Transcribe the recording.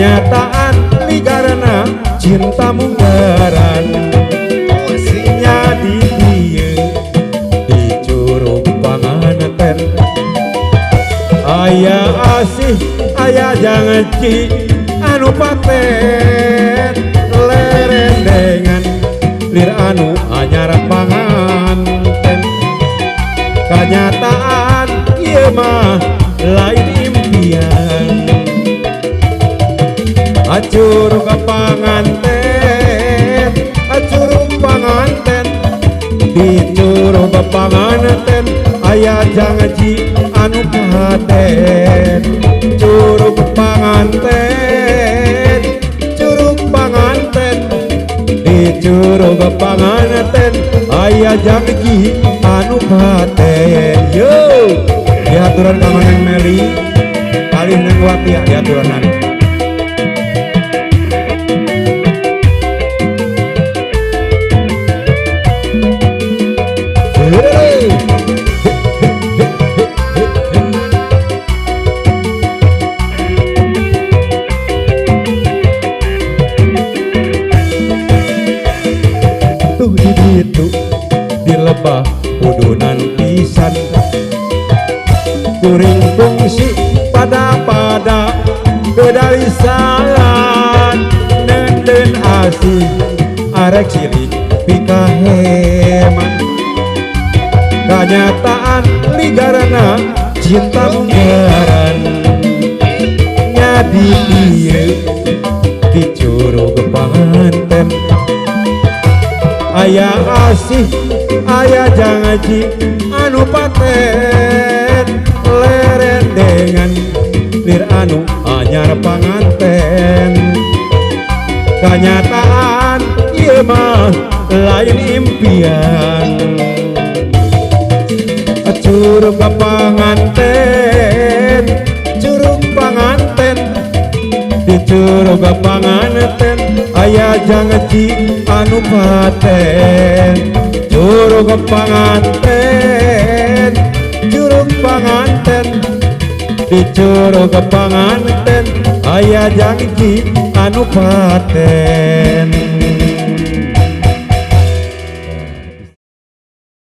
kenyataan ligarana cinta munggaran nya di dieu di curug panganten aya asih aya janji anu paten lerendengan lir anu anyar panganten kenyataan ieu mah lain impian acurug panganten acurug panganten di curug panganten aya janji anu paten curug panganten curug panganten di curug panganten aya janji anu paten yo diaturan kamaneng Meli kali neng wati diaturanan tuh di ditu di lebah udunan pisan kuring fungsi pada kedalisan nenden asih arek cilik pikaheman kenyataan ligarana cinta munggaran nyadi ieu di curug panganten aya asih aya janji anu paten lerendengan lir anu anyar panganten kenyataan ieu mah lain impian curug panganten curug panganten di curug panganten aya janji anu paten curug panganten curug panganten di curug panganten aya janji anu paten